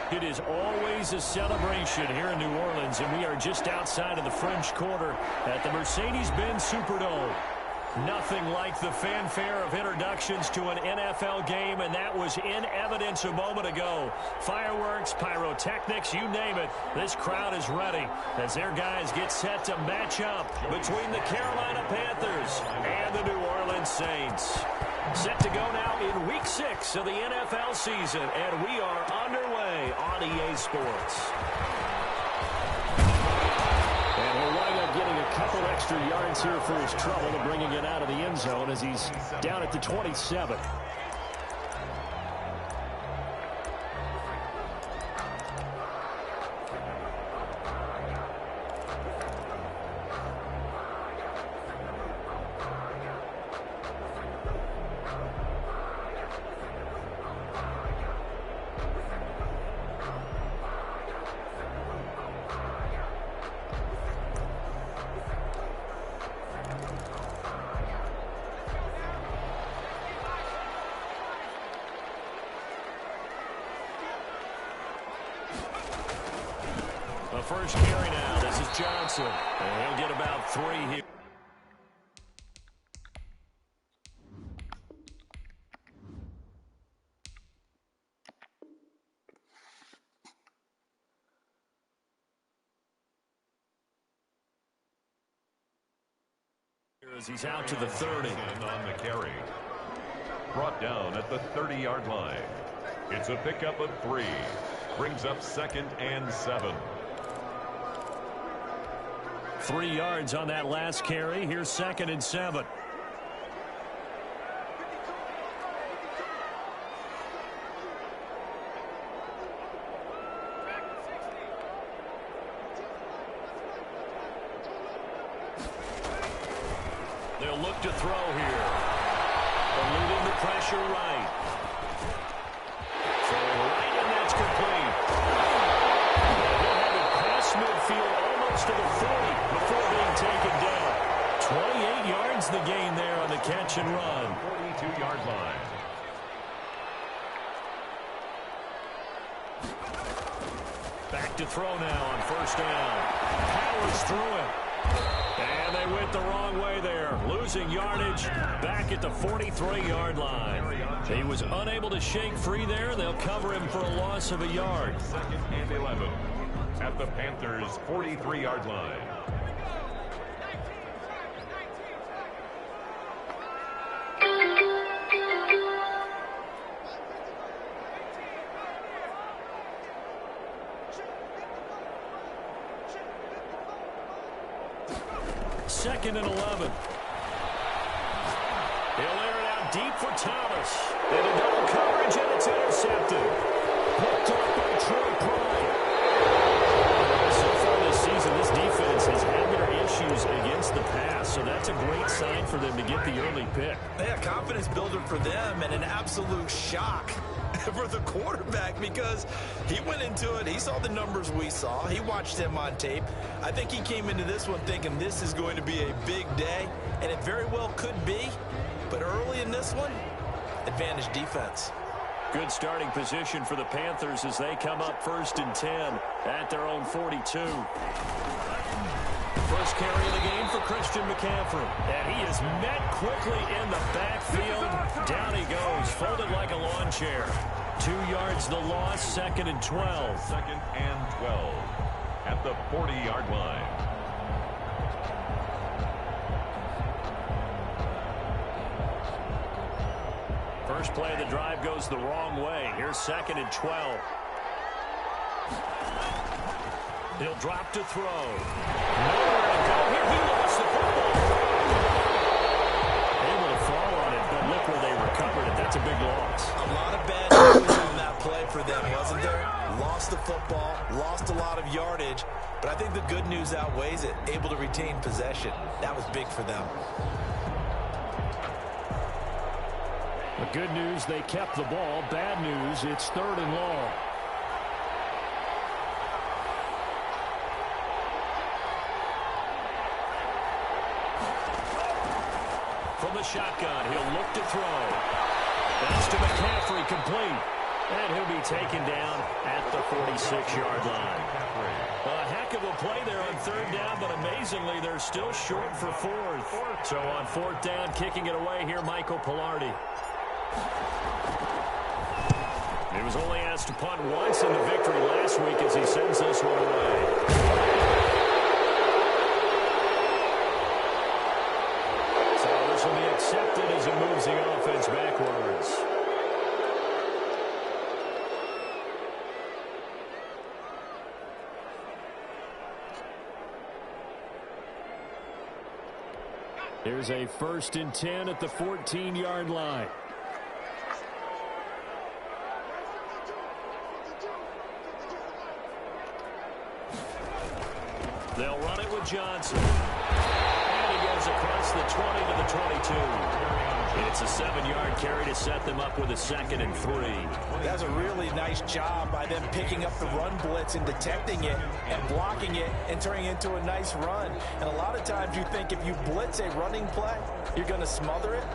It is always a celebration here in New Orleans, and we are just outside of the French Quarter at the Mercedes-Benz Superdome. Nothing like the fanfare of introductions to an NFL game, and that was in evidence a moment ago. Fireworks, pyrotechnics, you name it. This crowd is ready as their guys get set to match up between the Carolina Panthers and the New Orleans Saints. Set to go now in Week 6 of the NFL season, and we are underway on EA Sports. And he'll wind up getting a couple extra yards here for his trouble and bringing it out of the end zone as he's down at the 27. The first carry now. This is Johnson. And he'll get about 3 here. As he's out to the 30. On the carry. Brought down at the 30-yard line. It's a pickup of 3. Brings up 2nd and 7. 3 yards on that last carry. Here's 2nd and 7. They'll look to throw here. Eluding the pressure right. Throwing right, and that's complete. He'll have it past midfield almost to the 40 before being taken down. 28 yards the gain there on the catch and run. 42-yard line. Back to throw now on first down. Powers through it. And they went the wrong way there. Losing yardage back at the 43-yard line. He was unable to shake free there. They'll cover him for a loss of a yard. 2nd and 11 at the Panthers' 43-yard line. Second and 11. He'll air it out deep for Thomas. And a double coverage, and it's intercepted. Picked up by Troy Pride. So far this season, this defense has had their issues against the pass, so that's a great sign for them to get the early pick. Yeah, confidence builder for them and an absolute shock for the quarterback because he went into it. He saw the numbers we saw. He watched him on tape. I think he came into this one thinking this is going to be a big day, and it very well could be. But early in this one, advantage defense. Good starting position for the Panthers as they come up 1st and 10 at their own 42. First carry of the game for Christian McCaffrey. And he is met quickly in the backfield. Down he goes, folded like a lawn chair. 2 yards the loss, 2nd and 12. 2nd and 12 at the 40-yard line. First play of the drive goes the wrong way. Here's 2nd and 12. He'll drop to throw. Nowhere to go here. He lost the football. Able to fall on it, but look where they recovered it. That's a big loss. A lot of bad news on that play for them, wasn't there? Lost the football, lost a lot of yardage, but I think the good news outweighs it. Able to retain possession. That was big for them. The good news, they kept the ball. Bad news, it's 3rd and long. From the shotgun, he'll look to throw. That's to McCaffrey, complete. And he'll be taken down at the 46-yard line. A heck of a play there on third down, but amazingly, they're still short for fourth. So on fourth down, kicking it away here, Michael Pilardi. He was only asked to punt once in the victory last week as he sends this one away. So this will be accepted as it moves the offense backwards. Here's a 1st and 10 at the 14-yard line. They'll run it with Johnson. And he goes across the 20 to the 22. It's a 7-yard carry to set them up with a 2nd and 3. That's a really nice job by them picking up the run blitz and detecting it and blocking it and turning it into a nice run. And a lot of times you think if you blitz a running play, you're going to smother it.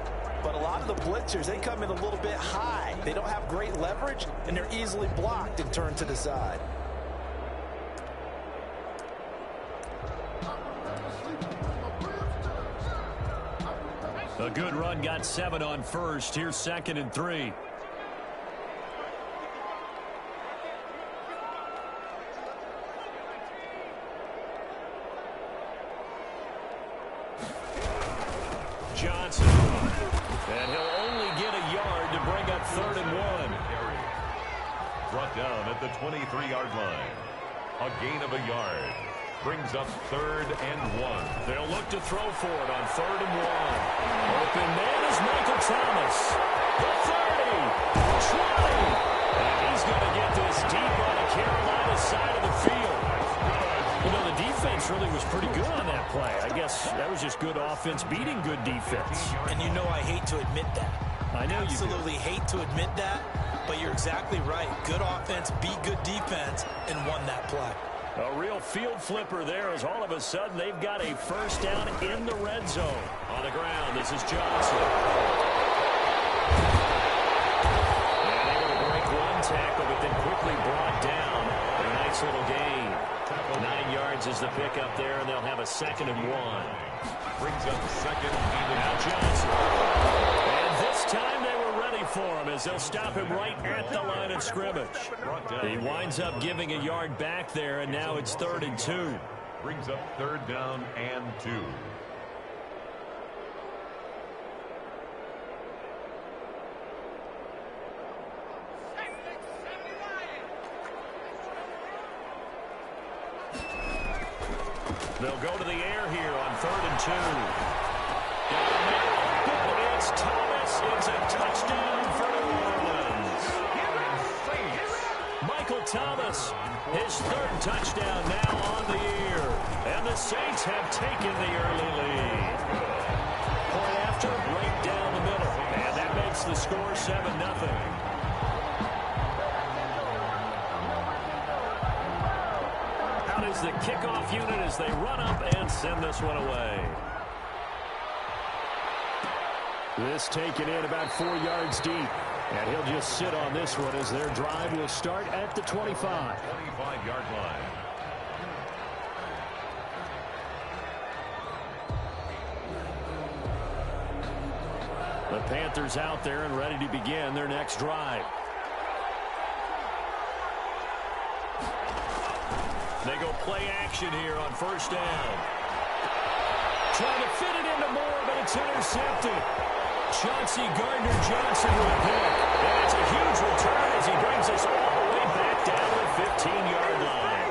But a lot of the blitzers, they come in a little bit high. They don't have great leverage, and they're easily blocked and turned to the side. A good run, got 7 on first. Here's 2nd and 3. Johnson. And he'll only get a yard to bring up 3rd and 1. Brought down at the 23-yard line. A gain of a yard. Brings up 3rd and 1. They'll look to throw for it on 3rd and 1. Open man is Michael Thomas. The 30, 20. And he's going to get this deep on the Carolina side of the field. You know, the defense really was pretty good on that play. I guess that was just good offense beating good defense. And you know I hate to admit that. I know you absolutely hate to admit that, but you're exactly right. Good offense beat good defense and won that play. A real field flipper there as all of a sudden they've got a 1st down in the red zone. On the ground, this is Johnson. And able to break one tackle, but then quickly brought down. A nice little gain. 9 yards is the pickup there, and they'll have a 2nd and 1. Brings up 2nd and now Johnson. And this time they were ready for him as they'll stop him right at the line of scrimmage. He winds up giving a yard back there, and now it's 3rd and 2. Brings up 3rd down and 2. They'll go to the air here on 3rd and 2. It's Thomas. It's a touchdown for New Orleans. Michael Thomas, his 3rd touchdown now on the year. And the Saints have taken the early lead. Point after, right down the middle. And that makes the score 7-0. Is the kickoff unit as they run up and send this one away. This taken in about 4 yards deep. And he'll just sit on this one as their drive will start at the 25. 25-yard line. The Panthers out there and ready to begin their next drive. They go play action here on 1st down. Trying to fit it into Moore, but it's intercepted. Chauncey Gardner-Johnson with a pick. And it's a huge return as he brings us all the way back down to the 15-yard line.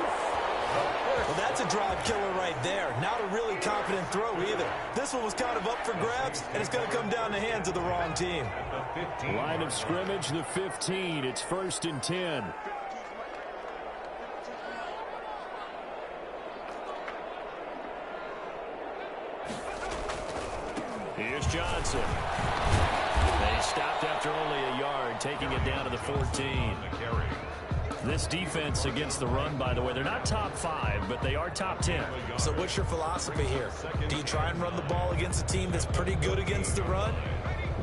Well, that's a drive killer right there. Not a really confident throw either. This one was kind of up for grabs, and it's going to come down the hands of the wrong team. Line of scrimmage, the 15. It's 1st and 10. Here's Johnson. They stopped after only a yard, taking it down to the 14. This defense against the run, by the way, they're not top 5, but they are top 10. So what's your philosophy here? Do you try and run the ball against a team that's pretty good against the run?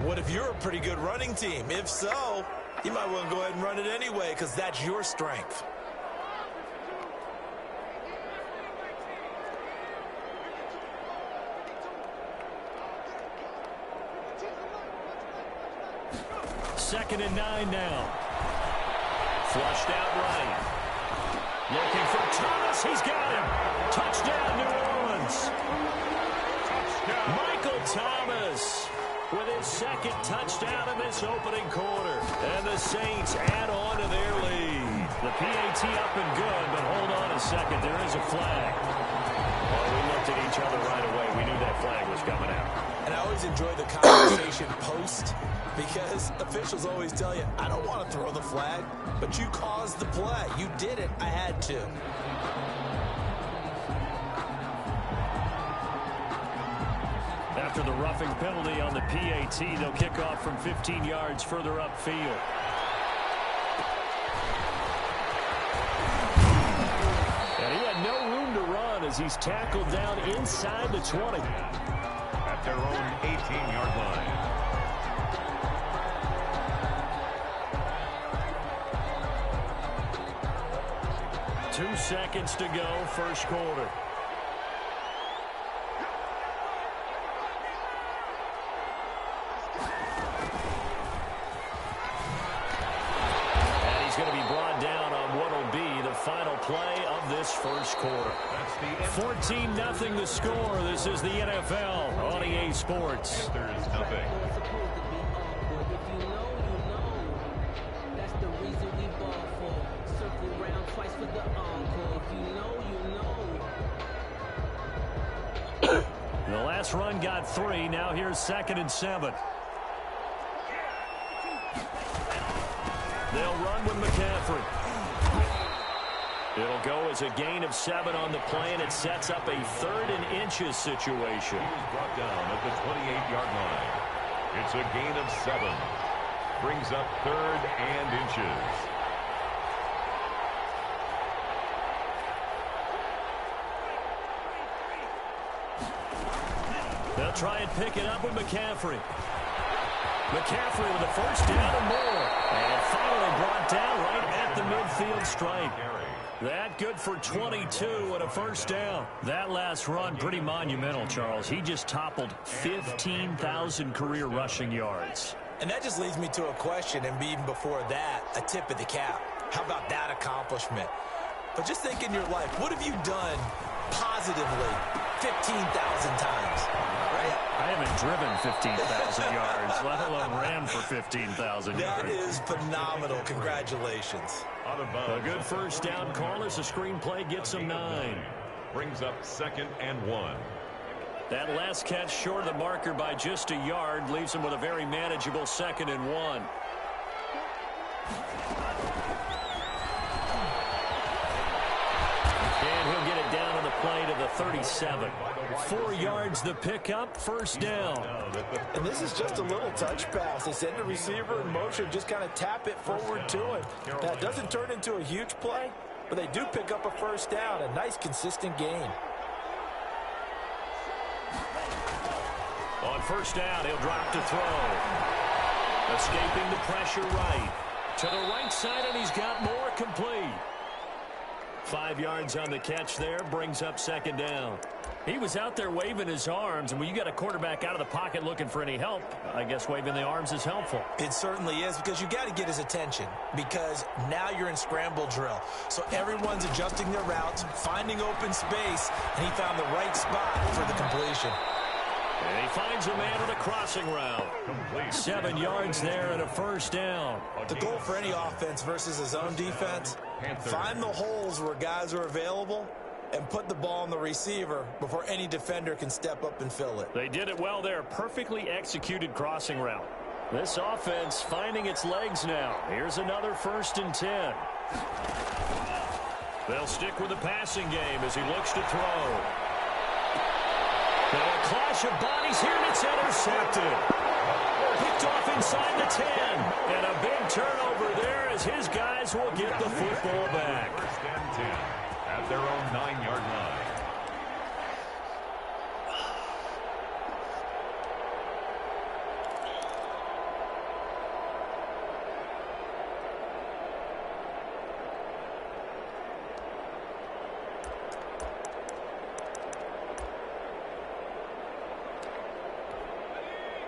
What if you're a pretty good running team? If so, You might want to go ahead and run it anyway because that's your strength. Second and 9 now. Flushed out right. Looking for Thomas. He's got him. Touchdown, New Orleans. Touchdown. Michael Thomas with his second touchdown in this opening quarter. And the Saints add on to their lead. The PAT up and good, but hold on a second. There is a flag. Well, we looked at each other right away. We knew that flag was coming out. And I always enjoy the conversation post because officials always tell you, I don't want to throw the flag, but you caused the play. You did it. I had to. After the roughing penalty on the PAT, they'll kick off from 15 yards further upfield. And he had no room to run as he's tackled down inside the 20. At their own 18-yard line. 2 seconds to go, first quarter. And he's going to be brought down on what will be the final play of this first quarter. 14-0 the score. This is the NFL on EA Sports. There's nothing. The last run got 3. Now here's 2nd and 7. They'll run with McCaffrey. It'll go as a gain of 7 on the play, and it sets up a 3rd and inches situation. He was brought down at the 28-yard line. It's a gain of 7. Brings up 3rd and inches. They'll try and pick it up with McCaffrey. McCaffrey with a first down and more. And finally brought down right at the midfield stripe. That good for 22 and a first down. That last run pretty monumental, Charles. He just toppled 15,000 career rushing yards. And that just leads me to a question, and even before that, a tip of the cap. How about that accomplishment? But just think in your life, what have you done positively 15,000 times? Right? I haven't driven 15,000 yards, let alone ran for 15,000 yards. That is phenomenal. Congratulations. A good first down call as the screenplay gets him 9. Brings up 2nd and 1. That last catch short of the marker by just a yard leaves him with a very manageable 2nd and 1. And he'll get it down on the play to the 37. 4 yards the pickup, first down. And this is just a little touch pass. They send the receiver in motion, just kind of tap it forward to him. Now, it doesn't turn into a huge play, but they do pick up a first down, a nice consistent gain. On first down, he'll drop to throw. Escaping the pressure right. To the right side, and he's got more complete. 5 yards on the catch there, brings up 2nd down. He was out there waving his arms, and when you got a quarterback out of the pocket looking for any help, I guess waving the arms is helpful. It certainly is, because you got to get his attention, because now you're in scramble drill. So everyone's adjusting their routes, finding open space, and he found the right spot for the completion. And he finds a man on a crossing route. 7 yards there and a first down. The goal for any offense versus a zone defense, find the holes where guys are available and put the ball on the receiver before any defender can step up and fill it. They did it well there. Perfectly executed crossing route. This offense finding its legs now. Here's another 1st and 10. They'll stick with the passing game as he looks to throw. Now a clash of bodies here, and it's intercepted. Picked off inside the 10. And a big turnover there as his guys will get the football back. 1st and 10 at their own 9-yard line.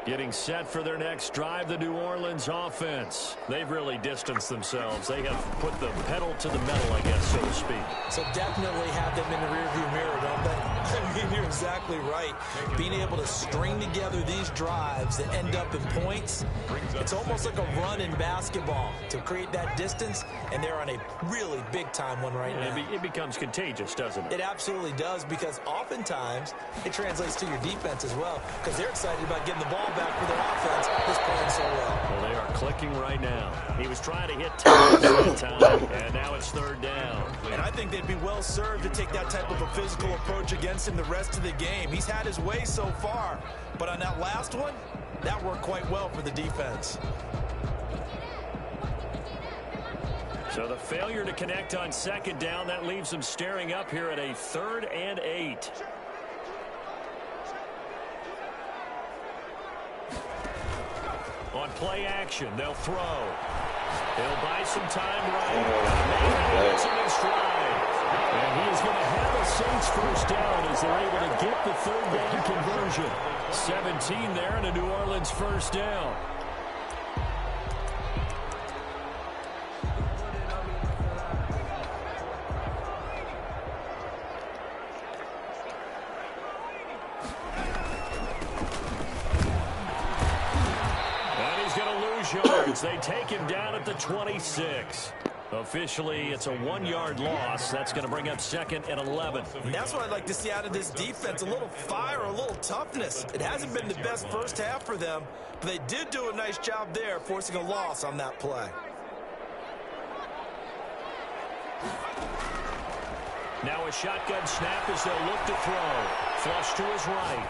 Getting set for their next drive, the New Orleans offense. They've really distanced themselves. They have put the pedal to the metal, I guess, so to speak. So definitely have them in the rearview mirror, don't they? I mean, you're exactly right. Being able to string together these drives that end up in points, it's almost like a run in basketball to create that distance, and they're on a really big-time one right now. It becomes contagious, doesn't it? It absolutely does, because oftentimes it translates to your defense as well, because they're excited about getting the ball back for their offense that's playing so well. Well, they are clicking right now. He was trying to hit Thomas that time, and now it's third down. And I think they'd be well served to take that type of a physical approach against him the rest of the game. He's had his way so far, but on that last one, that worked quite well for the defense. So the failure to connect on second down, that leaves them staring up here at a 3rd and 8. On play action, they'll throw. They'll buy some time right. Maybe gets him in stride. And he is going to have a Saints first down as they're able to get the 3rd down conversion. 17 there and a New Orleans first down. Yards. They take him down at the 26. Officially, it's a 1-yard loss. That's going to bring up 2nd and 11. And that's what I'd like to see out of this defense, a little fire, a little toughness. It hasn't been the best first half for them, but they did do a nice job there, forcing a loss on that play. Now a shotgun snap as they'll look to throw. Flush to his right.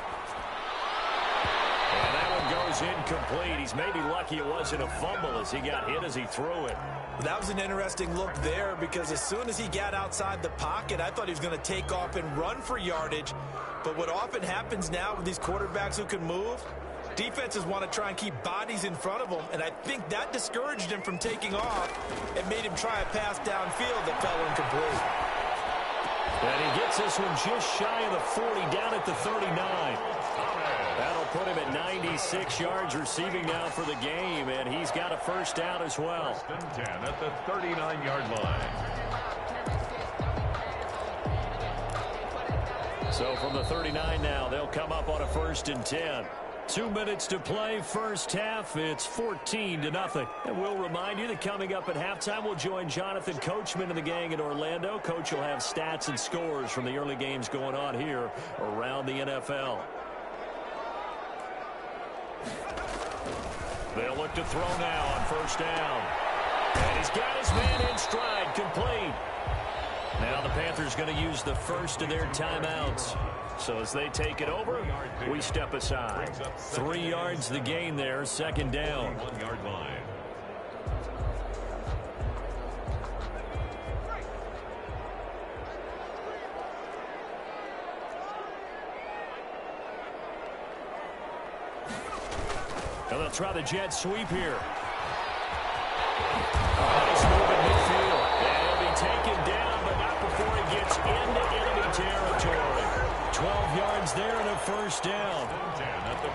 And that one goes incomplete. He's maybe lucky it wasn't a fumble as he got hit as he threw it. That was an interesting look there, because as soon as he got outside the pocket, I thought he was going to take off and run for yardage. But what often happens now with these quarterbacks who can move, defenses want to try and keep bodies in front of them, and I think that discouraged him from taking off and made him try a pass downfield that fell incomplete. And he gets this one just shy of the 40, down at the 39. That'll put him at 96 yards receiving now for the game, and he's got a first down as well. 10 at the 39-yard line. So from the 39 now, they'll come up on a 1st and 10. 2 minutes to play, first half. It's 14-0. And we'll remind you that coming up at halftime, we'll join Jonathan Coachman and the gang in Orlando. Coach will have stats and scores from the early games going on here around the NFL. They'll look to throw now on first down. And he's got his man in stride, complete. Now the Panthers going to use the first of their timeouts. So as they take it over, we step aside. 3 yards the gain there, 2nd down. 1-yard line. And they'll try the jet sweep here. Nice move in midfield. And he'll be taken down, but not before he gets into enemy territory. 12 yards there and a first down.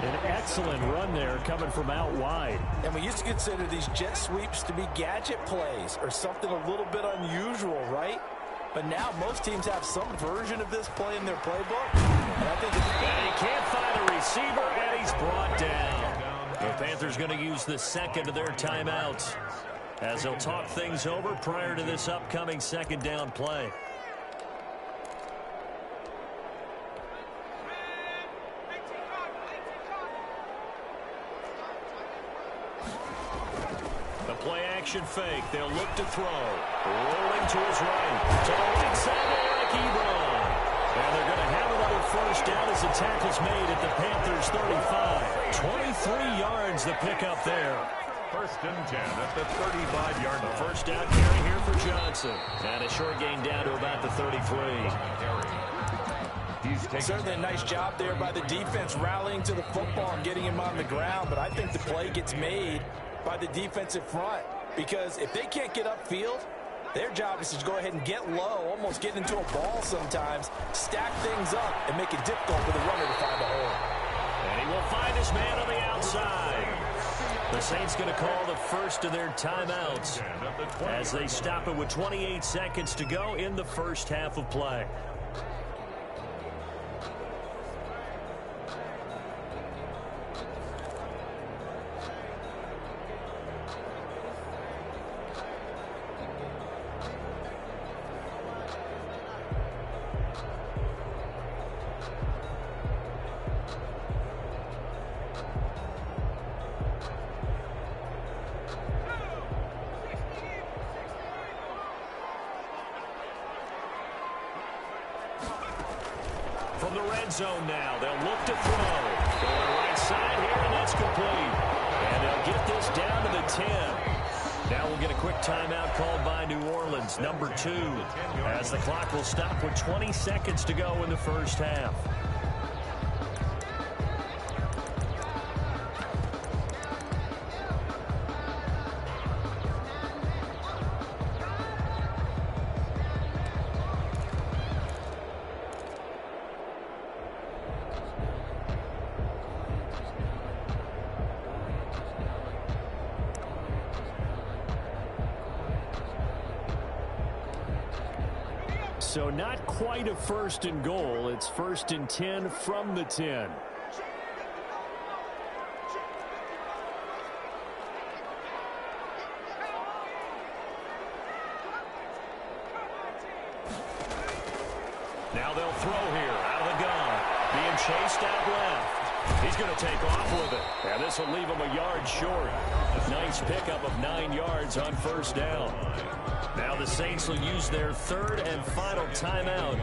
An excellent run there coming from out wide. And we used to consider these jet sweeps to be gadget plays or something a little bit unusual, right? But now most teams have some version of this play in their playbook. And I think and he can't find a receiver, and he's brought down. The Panthers going to use the 2nd of their timeouts as they'll talk things over prior to this upcoming 2nd down play. The play action fake. They'll look to throw. Rolling to his right. To the right side of Eric Ebron. And they're going to have another first down as the tackle's made at the Panthers' 35. 23 yards the pickup there. 1st and 10 at the 35-yard line. First down carry here for Johnson. And a short gain down to about the 33. Certainly a nice job there by the defense rallying to the football and getting him on the ground. But I think the play gets made by the defensive front, because if they can't get upfield, their job is to go ahead and get low, almost get into a ball sometimes, stack things up, and make it difficult for the runner to find a hole. And he will find his man on the outside. outside. The Saints going to call the first of their timeouts as they stop it with 28 seconds to go in the first half of play. From the red zone now, they'll look to throw. Going right side here, and that's complete. And they'll get this down to the 10. Now we'll get a quick timeout called by New Orleans, number 2, as the clock will stop with 20 seconds to go in the first half. So not quite a first and goal. It's first and 10 from the 10. Now they'll throw here out of the gun. Being chased out left. He's going to take off with it. And this will leave him a yard short. Nice pickup of 9 yards on first down. Now the Saints will use their third and final timeout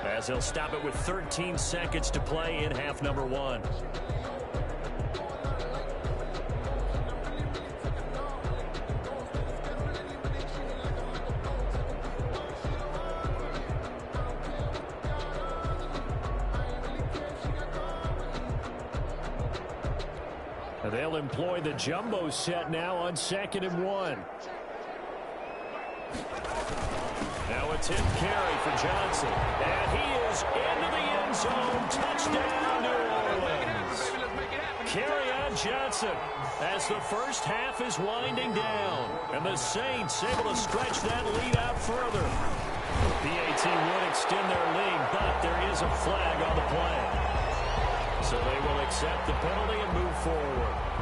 as they'll stop it with 13 seconds to play in half number 1. They'll employ the jumbo set now on 2nd and 1. Now a tip carry for Johnson. And he is into the end zone. Touchdown, New Orleans. Carry on Johnson as the first half is winding down. And the Saints able to stretch that lead out further. PAT would extend their lead, but there is a flag on the play. So they will accept the penalty and move forward.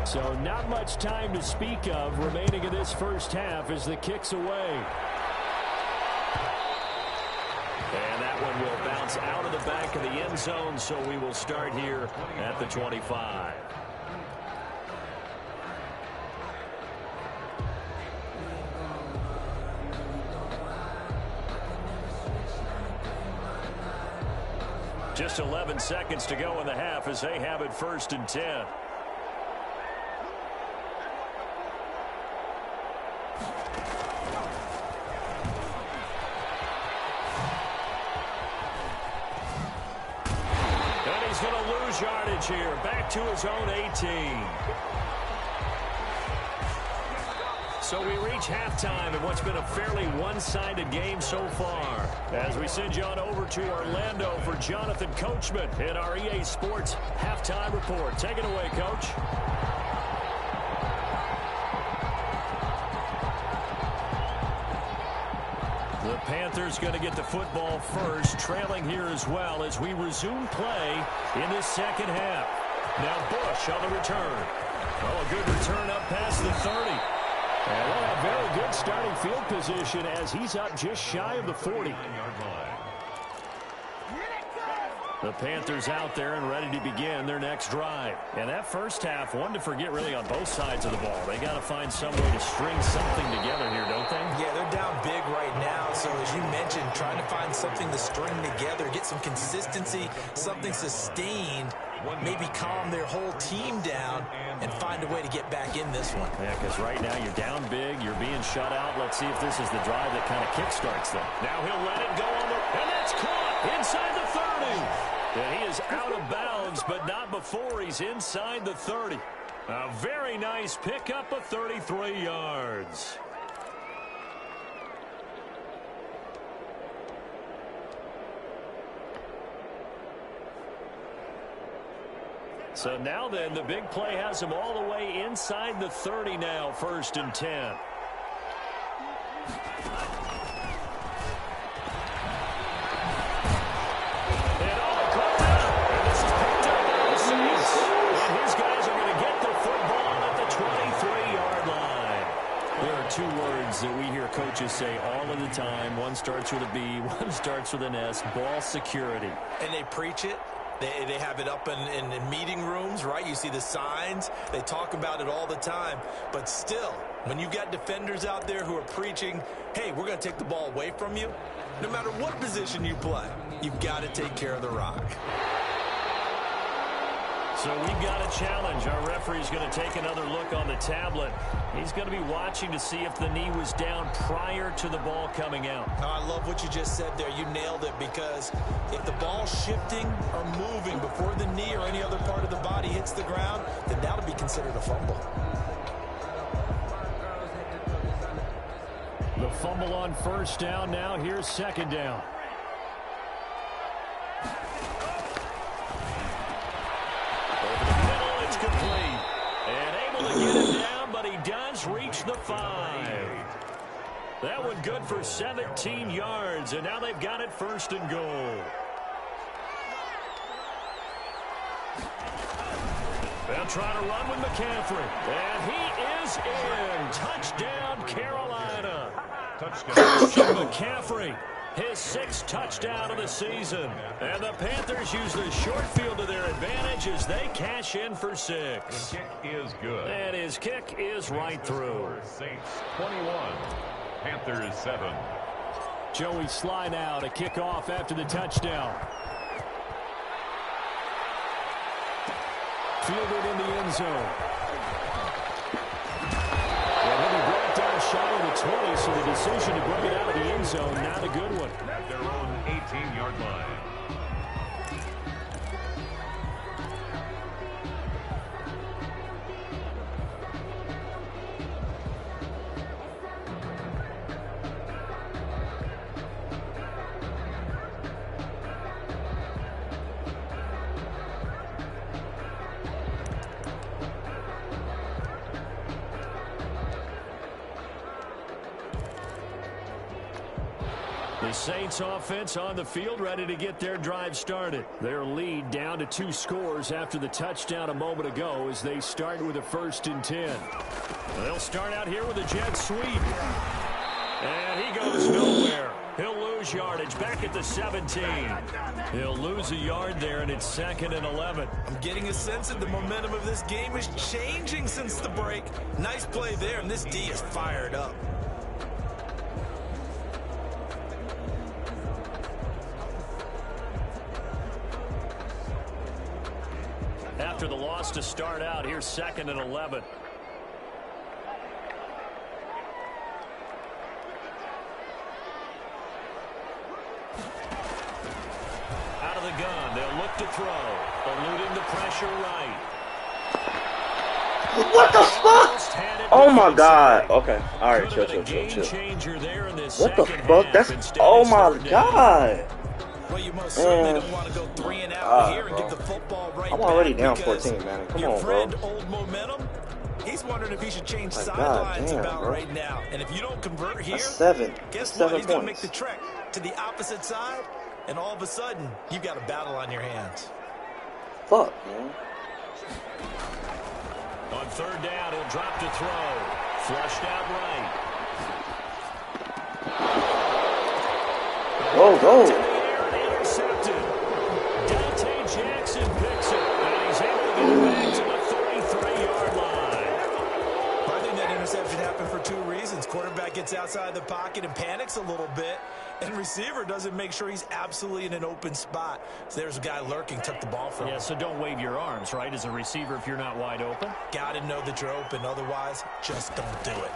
So not much time to speak of remaining in this first half as the kick's away. And that one will bounce out of the back of the end zone, so we will start here at the 25. Just 11 seconds to go in the half as they have it 1st and 10. Yardage here, back to his own 18. So we reach halftime in what's been a fairly one-sided game so far. As we send you on over to Orlando for Jonathan Coachman in our EA Sports Halftime Report. Take it away, Coach. The Panthers going to get the football first, trailing here as well as we resume play in this second half. Now Bush on the return. Oh, a good return up past the 30. And we'll have very good starting field position as he's up just shy of the 40. The Panthers out there and ready to begin their next drive. And that first half, one to forget really on both sides of the ball. They got to find some way to string something together here, don't they? Yeah, they're down big right now. So as you mentioned, trying to find something to string together, get some consistency, something sustained, maybe calm their whole team down and find a way to get back in this one. Yeah, because right now you're down big, you're being shut out. Let's see if this is the drive that kind of kickstarts them. Now he'll let it go on the, and that's caught inside the 30. And he is is out of bounds, but not before he's inside the 30. A very nice pickup of 33 yards. So now then, the big play has him all the way inside the 30 now, 1st and 10. Two words that we hear coaches say all of the time. One starts with a B, one starts with an S. Ball security. And they preach it. They have it up in meeting rooms, right? You see the signs. They talk about it all the time. But still, when you've got defenders out there who are preaching, hey, we're going to take the ball away from you, no matter what position you play, you've got to take care of the rock. So we've got a challenge. Our referee's going to take another look on the tablet. He's going to be watching to see if the knee was down prior to the ball coming out. I love what you just said there. You nailed it, because if the ball's shifting or moving before the knee or any other part of the body hits the ground, then that would be considered a fumble. The fumble on 1st down. Now here's 2nd down. Complete. And able to get it down, but he does reach the 5. That one good for 17 yards, and now they've got it 1st and goal. They'll try to run with McCaffrey. And he is in. Touchdown, Carolina. Touchdown. McCaffrey. His 6th touchdown of the season. And the Panthers use the short field to their advantage as they cash in for 6. His kick is good. And his kick is right through. Saints 21, Panthers 7. Joey Sly now to kick off after the touchdown. Fielded in the end zone. Shy of the 20, so the decision to bring it out of the end zone, not a good one. At their own 18-yard line. The Saints offense on the field, ready to get their drive started. Their lead down to 2 scores after the touchdown a moment ago as they start with a 1st and 10. They'll start out here with a jet sweep. And he goes nowhere. He'll lose yardage back at the 17. He'll lose a yard there, and it's 2nd and 11. I'm getting a sense that the momentum of this game is changing since the break. Nice play there, and this D is fired up. After the loss to start out, here's 2nd and 11. Out of the gun, they'll look to throw. Eluding the pressure right. What the fuck? Oh my god. Okay. Alright, chill. What the fuck? That's, oh my god. Well, you most certainly don't want to go 3 and out here and give the football right back. I'm already down 14, man. Come on, bro. Old momentum, he's wondering if he should change sidelines about right now. And if you don't convert here, guess what? He's going to make the trek to the opposite side, and all of a sudden, you've got a battle on your hands. Fuck, man. On 3rd down, he'll drop to throw. Flushed out right. Go. Jackson picks it, and he's able to get it back to the 33-yard line. I think that interception happened for 2 reasons. Quarterback gets outside the pocket and panics a little bit, and receiver doesn't make sure he's absolutely in an open spot. So there's a guy lurking, took the ball from him. Yeah, so don't wave your arms, right, as a receiver if you're not wide open. Got to know that you're open. Otherwise, just don't do it.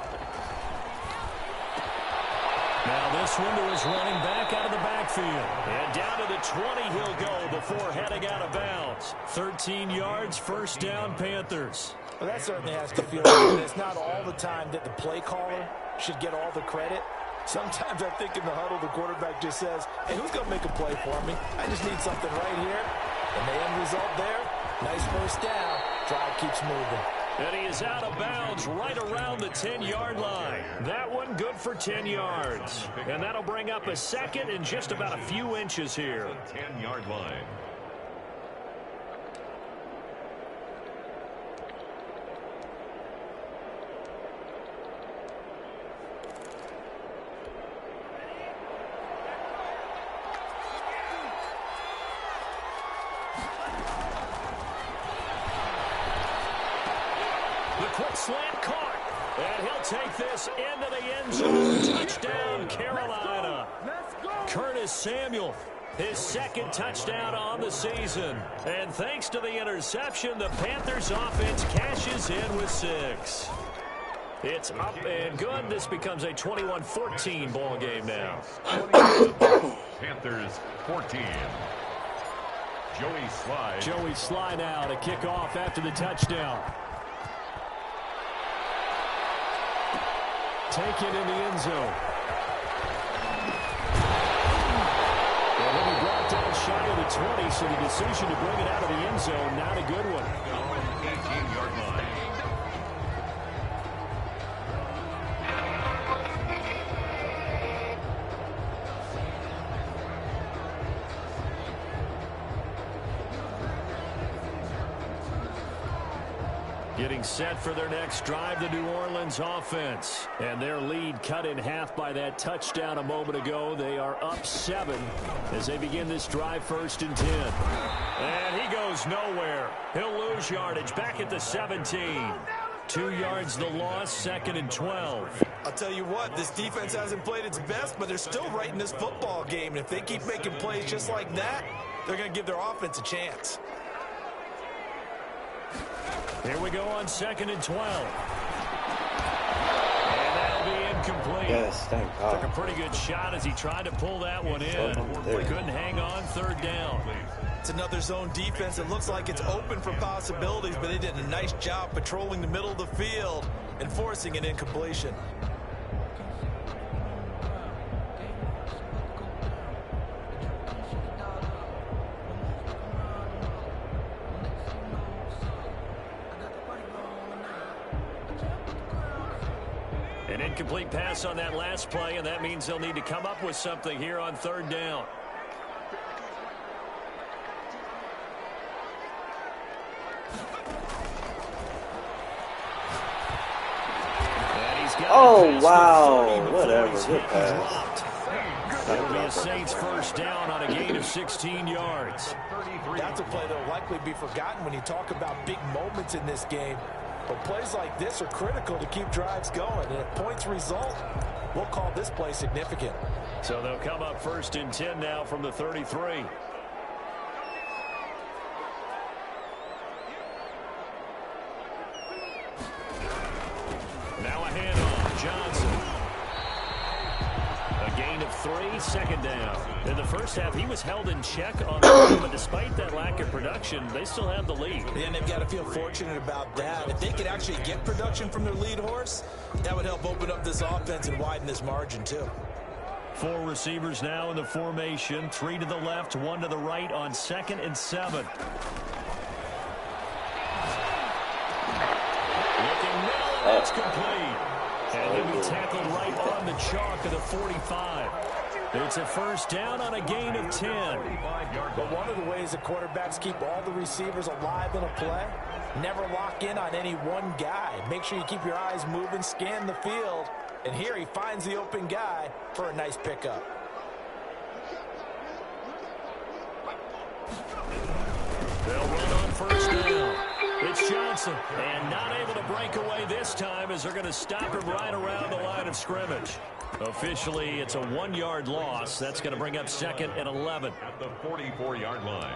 Now this one to his running back out of the backfield. And down to the 20 he'll go before heading out of bounds. 13 yards, first down, Panthers. Well, that certainly has to feel good. It's not all the time that the play caller should get all the credit. Sometimes I think in the huddle, the quarterback just says, hey, who's going to make a play for me? I just need something right here. And the end result there, nice first down. Drive keeps moving. And he is out of bounds right around the 10-yard line. That one good for 10 yards. And that'll bring up a second and just about a few inches here. 10-yard line. Quick slant caught. And he'll take this into the end zone. Touchdown, Carolina. Curtis Samuel, his second touchdown on the season. And thanks to the interception, the Panthers offense cashes in with 6. It's up and good. This becomes a 21-14 ball game now. Panthers 14. Joey Sly now to kick off after the touchdown. Taken in the end zone. And then he brought down shy of the 20, so the decision to bring it out of the end zone, not a good one. 18-yard line. Getting set for their next drive, the New Orleans offense. And their lead cut in half by that touchdown a moment ago. They are up 7 as they begin this drive, 1st and 10. And he goes nowhere. He'll lose yardage back at the 17. 2 yards the loss, 2nd and 12. I'll tell you what, this defense hasn't played its best, but they're still right in this football game. And if they keep making plays just like that, they're going to give their offense a chance. Here we go on 2nd and 12. And that'll be incomplete. Yes, thank God. Took a pretty good shot as he tried to pull that one in. Couldn't hang on, 3rd down. It's another zone defense. It looks like it's open for possibilities, but they did a nice job patrolling the middle of the field and forcing an incompletion. An incomplete pass on that last play, and that means they'll need to come up with something here on 3rd down. Oh, wow. Whatever. Good pass. That'll be a Saints 1st down on a gain of 16 yards. That's a play that will likely be forgotten when you talk about big moments in this game. But plays like this are critical to keep drives going. And if points result, we'll call this play significant. So they'll come up 1st and 10 now from the 33. Now a handoff. Johnson. A gain of 3, 2nd down. In the first half, he was held in check on the field, but despite that lack of production, they still have the lead. And they've got to feel fortunate about that. If they could actually get production from their lead horse, that would help open up this offense and widen this margin too. 4 receivers now in the formation. 3 to the left, 1 to the right on 2nd and 7. Looking middle, that's complete. And he'll be tackled right on the chalk of the 45. It's a 1st down on a gain of 10. But one of the ways the quarterbacks keep all the receivers alive in a play, never lock in on any one guy. Make sure you keep your eyes moving, scan the field. And here he finds the open guy for a nice pickup. They'll run on 1st down. It's Johnson, and not able to break away this time as they're going to stop him right around the line of scrimmage. Officially, it's a 1-yard loss. That's going to bring up 2nd and 11. At the 44-yard line.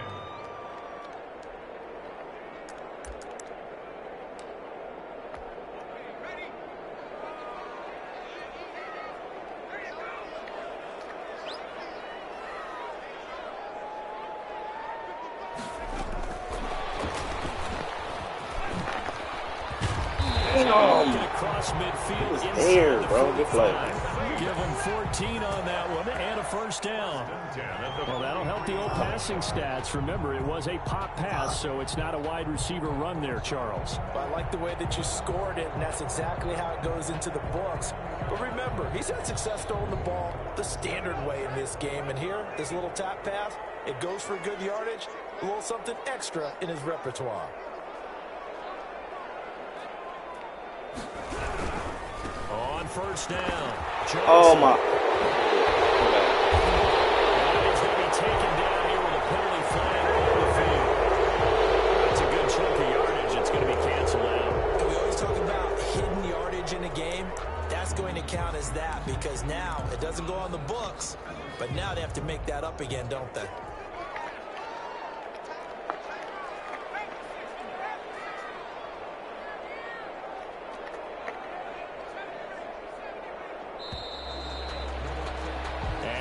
across midfield inside there, the bro. Good play. Give them 14 on that one and a first down. Well, that'll help the old passing stats. Remember, it was a pop pass, so it's not a wide receiver run there, Charles. I like the way that you scored it, and that's exactly how it goes into the books. But remember, he's had success throwing the ball the standard way in this game. And here, this little tap pass, it goes for good yardage, a little something extra in his repertoire. On first down. Johnson. Oh, my. He's going to be taken down here with a penalty flag on the field. That's a good chunk of yardage. It's going to be canceled out. And we always talk about hidden yardage in a game. That's going to count as that because now it doesn't go on the books, but now they have to make that up again, don't they?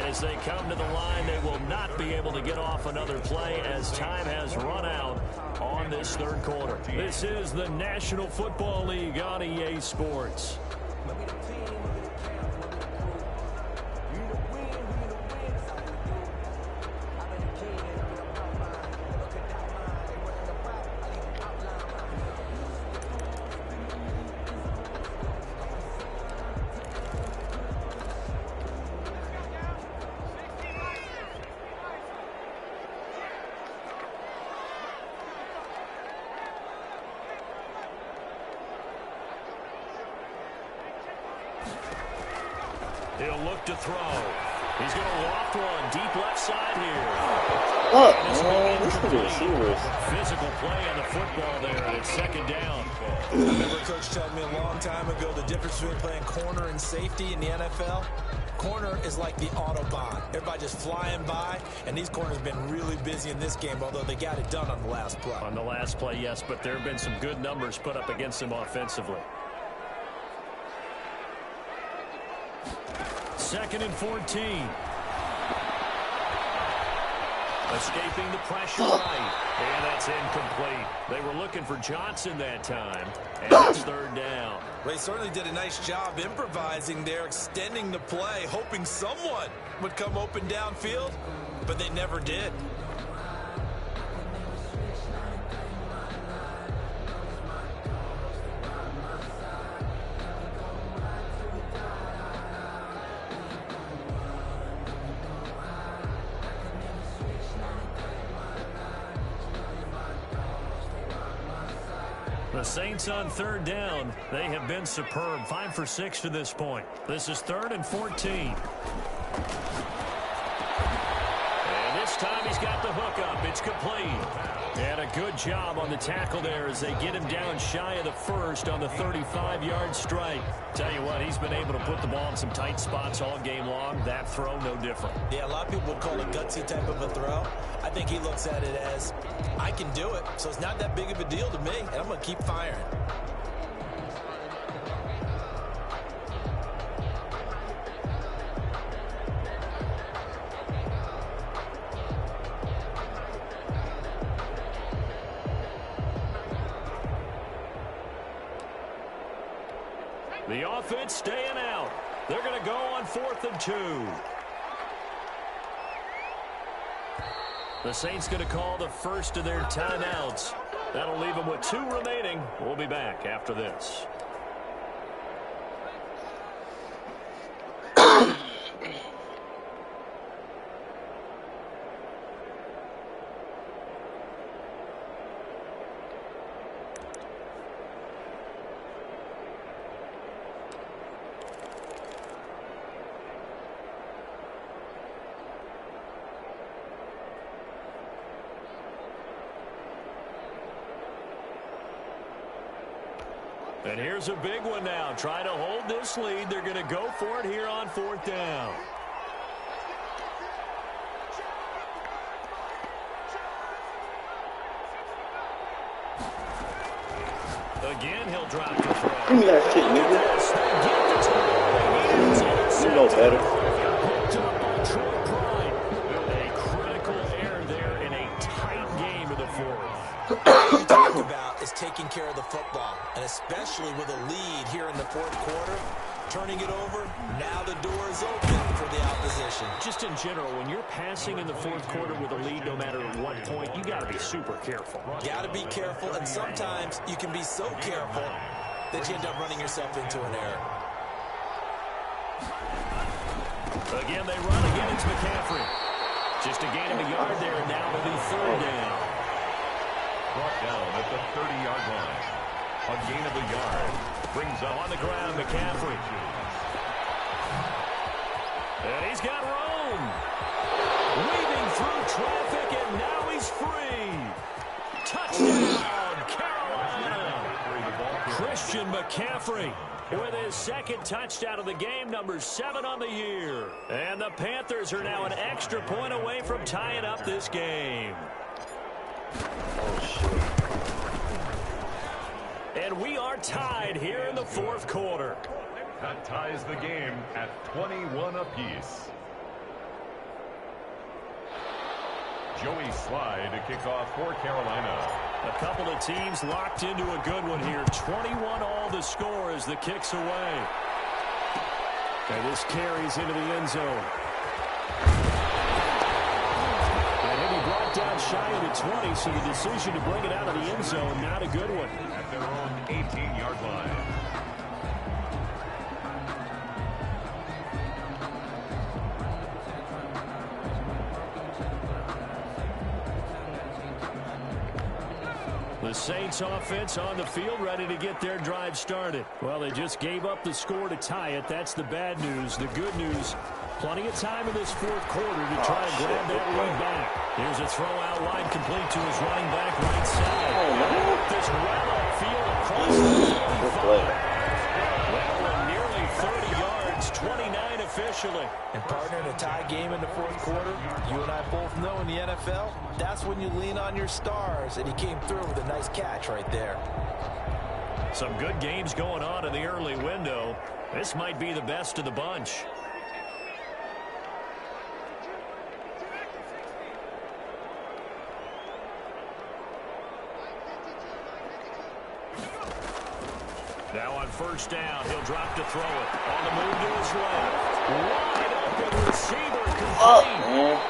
As they come to the line, they will not be able to get off another play as time has run out on this third quarter. This is the National Football League on EA Sports. He'll look to throw. He's going to loft one deep left side here. Look, man, this is the receivers. Physical play on the football there, and it's second down. I remember Coach telling me a long time ago the difference between playing corner and safety in the NFL. Corner is like the Autobahn. Everybody just flying by, and these corners have been really busy in this game, although they got it done on the last play. On the last play, yes, but there have been some good numbers put up against them offensively. 2nd and 14. Escaping the pressure right. And that's incomplete. They were looking for Johnson that time. And it's third down. They certainly did a nice job improvising there, extending the play, hoping someone would come open downfield, but they never did. The Saints on third down. They have been superb. 5 for 6 to this point. This is 3rd and 14. And this time he's got the hook up. It's complete. And a good job on the tackle there as they get him down shy of the first on the 35-yard strike. Tell you what, he's been able to put the ball in some tight spots all game long. That throw, no different. Yeah, a lot of people would call it gutsy type of a throw. I think he looks at it as, I can do it, so it's not that big of a deal to me, and I'm going to keep firing. The offense staying out. They're going to go on 4th and 2. The Saints going to call the first of their timeouts. That'll leave them with 2 remaining. We'll be back after this. And here's a big one now. Trying to hold this lead. They're going to go for it here on 4th down. Again, he'll drop the throw. Give me that shit, nigga. You know better. A critical error there in a tight game of the 4th. Talk about is taking care of the football, and especially with a lead here in the fourth quarter. Turning it over, now the door is open for the opposition. Just in general, when you're passing in the fourth quarter with a lead, no matter at what point, you got to be super careful. Got to be careful, and sometimes you can be so careful that you end up running yourself into an error. Again, they run. Again, it's McCaffrey. Just a gain of a yard there, and now it'll be third down. Brought down at the 30-yard line. A gain of a yard. Brings up on the ground, McCaffrey. And he's got room. Weaving through traffic, and now he's free. Touchdown, Carolina. Christian McCaffrey with his second touchdown of the game, number 7 on the year. And the Panthers are now an extra point away from tying up this game. Oh, shit. And we are tied here in the fourth quarter. That ties the game at 21 apiece. Joey Slye to kick off for Carolina. A couple of teams locked into a good one here. 21 all the score as the kick's away. And this carries into the end zone. And he'll be brought down shy of the 20, so the decision to bring it out of the end zone, not a good one. At their own 18-yard line. The Saints offense on the field, ready to get their drive started. Well, they just gave up the score to tie it. That's the bad news. The good news, plenty of time in this fourth quarter to try to grab that lead back. Here's a throw out wide, complete to his running back right side. This well upfield across the 45. Well, nearly 30 yards, 29 officially. And partner, in a tie game in the fourth quarter, you and I both know in the NFL, that's when you lean on your stars, and he came through with a nice catch right there. Some good games going on in the early window. This might be the best of the bunch. Now on first down, he'll drop to throw it. On the move to his left. Wide open receiver complete.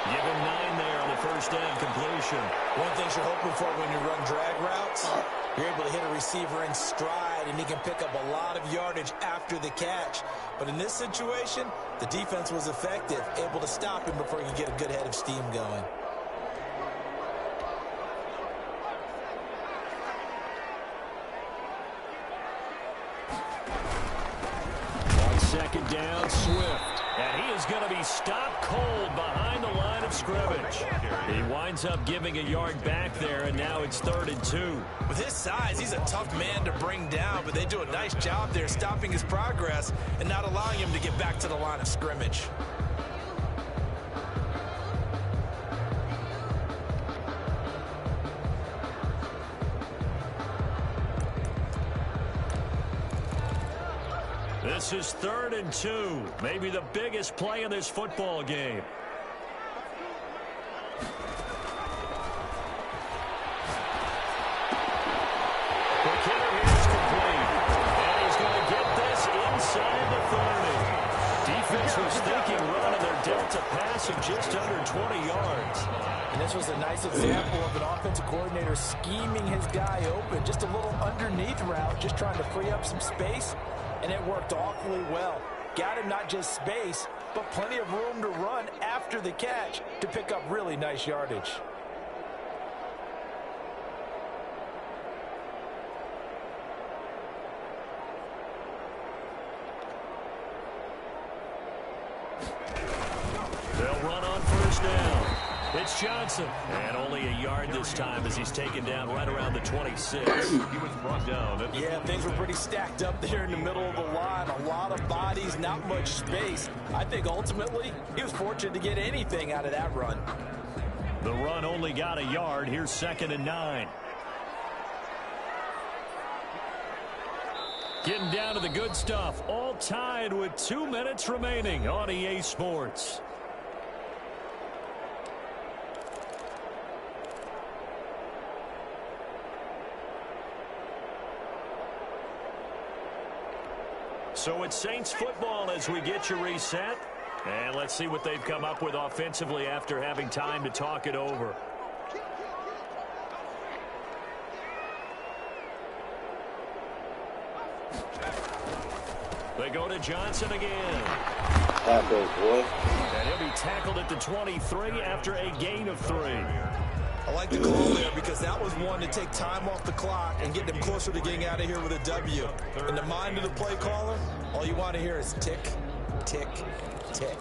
Give him 9 there on the first down completion. One thing you're hoping for when you run drag routes, you're able to hit a receiver in stride, and he can pick up a lot of yardage after the catch. But in this situation, the defense was effective, able to stop him before he could get a good head of steam going. Second down, Swift. And he is going to be stopped cold behind the line of scrimmage. He winds up giving a yard back there, and now it's 3rd and 2. With his size, he's a tough man to bring down, but they do a nice job there stopping his progress and not allowing him to get back to the line of scrimmage. This is 3rd and 2. Maybe the biggest play in this football game. The kicker here is complete. And he's going to get this inside the 30. Defense was thinking run, and they're dealt a pass of just under 20 yards. And this was a nice example of an offensive coordinator scheming his guy open. Just a little underneath route, just trying to free up some space. And it worked awfully well. Got him not just space, but plenty of room to run after the catch to pick up really nice yardage. They'll run on first down. It's Johnson. And only a yard this time as he's taken down right around the 26. He was brought down. Yeah, things were pretty stacked up there in the middle of the line. A lot of bodies, not much space. I think ultimately he was fortunate to get anything out of that run. The run only got a yard. Here's 2nd and 9. Getting down to the good stuff. All tied with 2 minutes remaining on EA Sports. So it's Saints football as we get you reset. And let's see what they've come up with offensively after having time to talk it over. They go to Johnson again. Tackle, boy. And he'll be tackled at the 23 after a gain of 3. I like the call there because that was one to take time off the clock and get them closer to getting out of here with a W. In the mind of the play caller, all you want to hear is tick, tick, tick.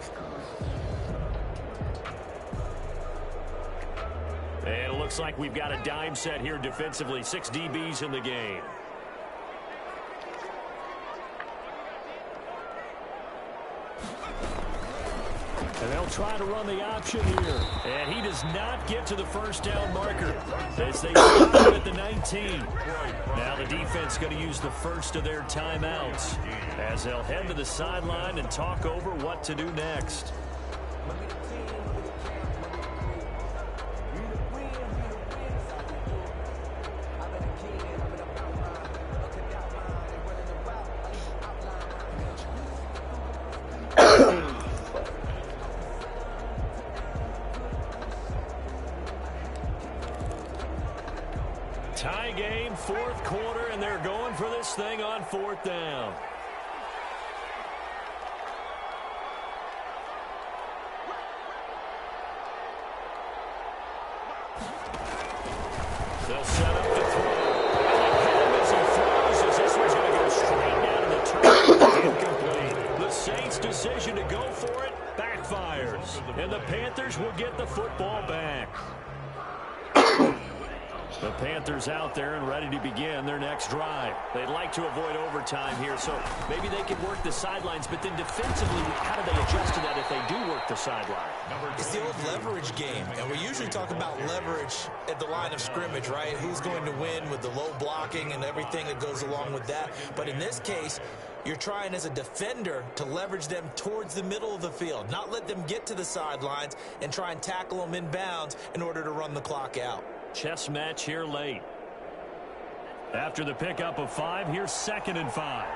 And it looks like we've got a dime set here defensively. 6 DBs in the game. And they'll try to run the option here. And he does not get to the first down marker as they stop him at the 19. Now the defense going to use the first of their timeouts as they'll head to the sideline and talk over what to do next. Tie game, fourth quarter, and they're going for this thing on 4th down. They'll set up to throw. As he throws, as this one's going to go straight down to the turn. Incomplete. The Saints' decision to go for it backfires, and the Panthers will get the football back. The Panthers out there and ready to begin their next drive. They'd like to avoid overtime here, so maybe they could work the sidelines, but then defensively, how do they adjust to that if they do work the sideline? It's the old leverage game, and we usually talk about leverage at the line of scrimmage, right? Who's going to win with the low blocking and everything that goes along with that. But in this case, you're trying as a defender to leverage them towards the middle of the field, not let them get to the sidelines and try and tackle them in bounds in order to run the clock out. Chess match here late. After the pickup of 5, here's 2nd and 5.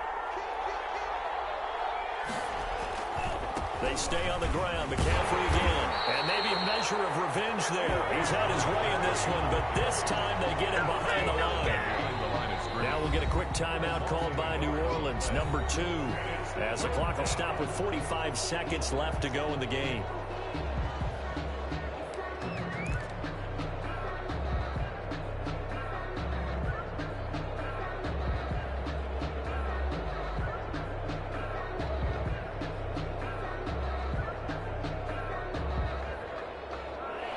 They stay on the ground. McCaffrey again. And maybe a measure of revenge there. He's had his way in this one, but this time they get him behind the line. Now we'll get a quick timeout called by New Orleans, number 2, as the clock will stop with 45 seconds left to go in the game.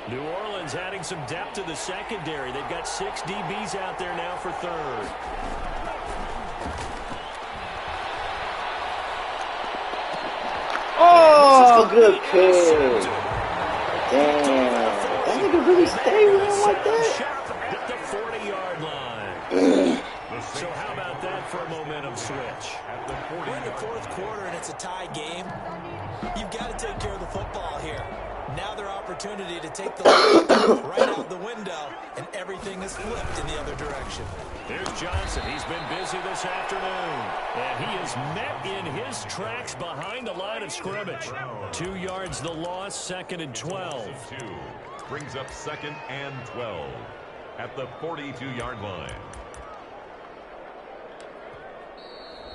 New Orleans adding some depth to the secondary. They've got 6 DBs out there now for 3rd. Oh, good kick. Damn. That nigga really stay with him like that? At the 40-yard line. So how about that for a momentum switch? We're in the 4th quarter and it's a tie game. You've got to take care of the football here. Now their opportunity to take the lead right out the window, and everything is flipped in the other direction. There's Johnson. He's been busy this afternoon. And he is met in his tracks behind the line of scrimmage. 2 yards the loss, 2nd and 12. Brings up 2nd and 12 at the 42-yard line.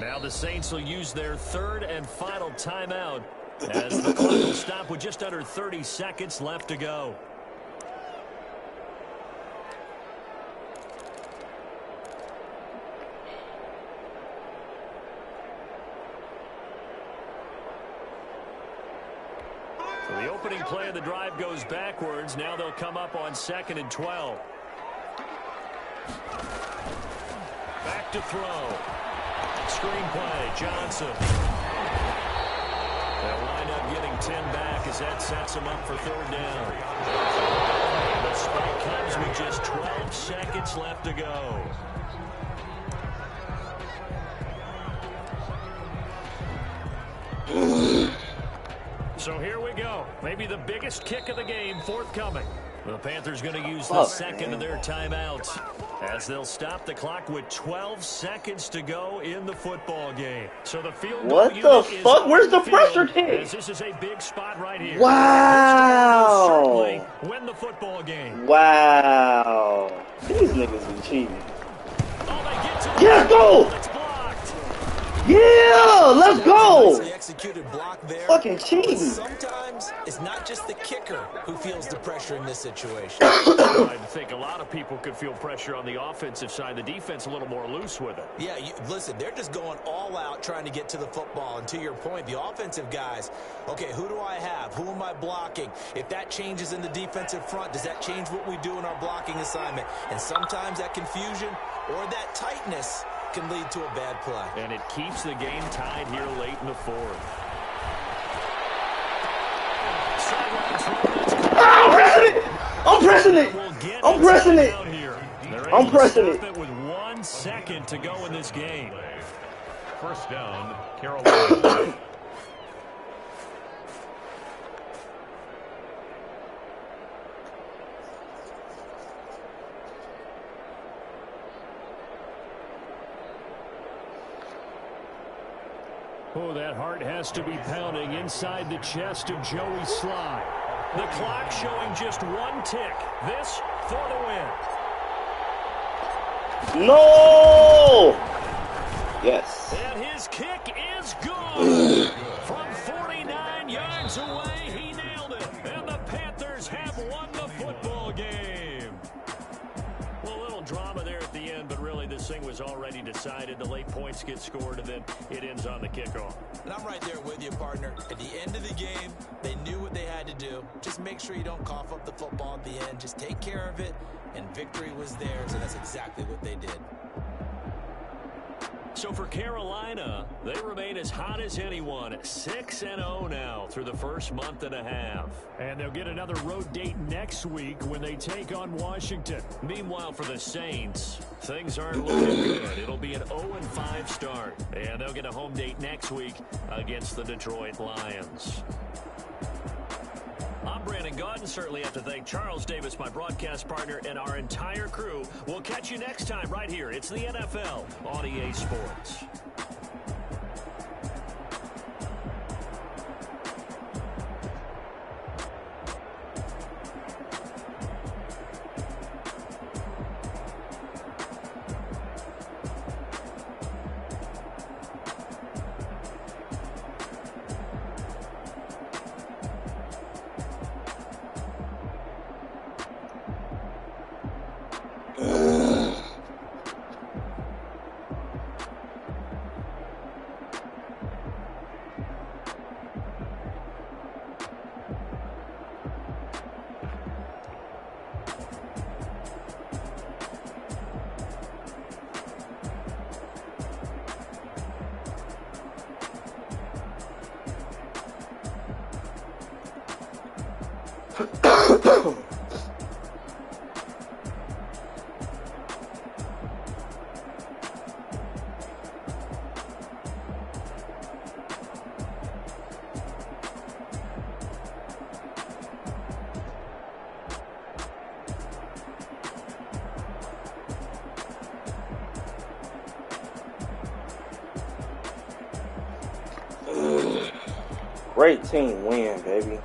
Now the Saints will use their 3rd and final timeout as the clock will stop with just under 30 seconds left to go. So the opening play of the drive goes backwards. Now they'll come up on 2nd and 12. Back to throw. Screen play, Johnson. They'll wind up getting 10 back as that sets them up for 3rd down. The spike comes with just 12 seconds left to go. So here we go. Maybe the biggest kick of the game forthcoming. The Panthers going to use the second of their timeouts as they'll stop the clock with 12 seconds to go in the football game. So the field what the fuck? Where's the pressure hit? This is a big spot right here. Wow. Win the football game. Wow. These niggas be cheating. Oh, they get to yeah, go. It's blocked. Yeah, let's go. Executed block there. Fucking cheating. Sometimes it's not just the kicker who feels the pressure in this situation. I think a lot of people could feel pressure on the offensive side. The defense a little more loose with it. Yeah, listen, they're just going all out trying to get to the football. And to your point, the offensive guys, okay, who do I have? Who am I blocking? If that changes in the defensive front, does that change what we do in our blocking assignment? And sometimes that confusion or that tightness can lead to a bad play. And it keeps the game tied here late in the fourth. I'm pressing it. I'm pressing it. I'm pressing it. With 1 second to go in this game. First down, Carolina. Oh, that heart has to be pounding inside the chest of Joey Sly. The clock showing just 1 tick. This for the win. No! Yes. And his kick is good. From 49 yards away, he nailed it. And the Panthers have won the football game. Well, a little drama there at the end, but really this thing was already decided. The late points get scored, and then it ends on the kickoff. And I'm right there with you, partner. At the end of the game, they knew what they had to do. Just make sure you don't cough up the football at the end. Just take care of it, and victory was theirs, and that's exactly what they did. So for Carolina, they remain as hot as anyone, 6-0 now through the first month and a half. And they'll get another road date next week when they take on Washington. Meanwhile, for the Saints, things aren't looking good. It'll be an 0-5 start, and they'll get a home date next week against the Detroit Lions. I'm Brandon Gaudin. Certainly have to thank Charles Davis, my broadcast partner, and our entire crew. We'll catch you next time right here. It's the NFL on EA Sports. Great team win, baby.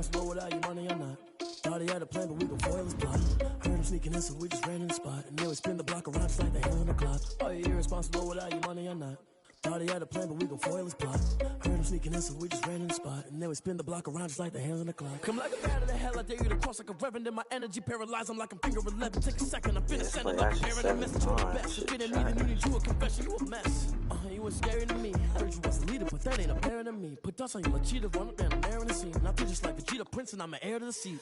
irresponsible without your money or not. Thought he had a plan, but we gon' foil his plot. Heard him sneaking in, so we just ran in the spot. And then we spin the block around just like the hell on the clock. Are you irresponsible without your money or not? Thought he had a plan, but we gon' foil his plot. Heard him sneaking in, so we just ran in the spot. And then we spin the block around just like the hands on the clock. Come like a bat of the hell, I dare you to cross like a reverend. In my energy paralyzed, I'm like I'm finger 11. Take a second, I'm finna send it like a parent. A message on the best. If it ain't need you a confession, you a mess. You was scary to me. Heard you was the leader, but that ain't apparent to me. Put dust on you like cheetah, run up down the mayor in the scene. And I feel just like Vegeta Prince, and I'm an heir to the seat.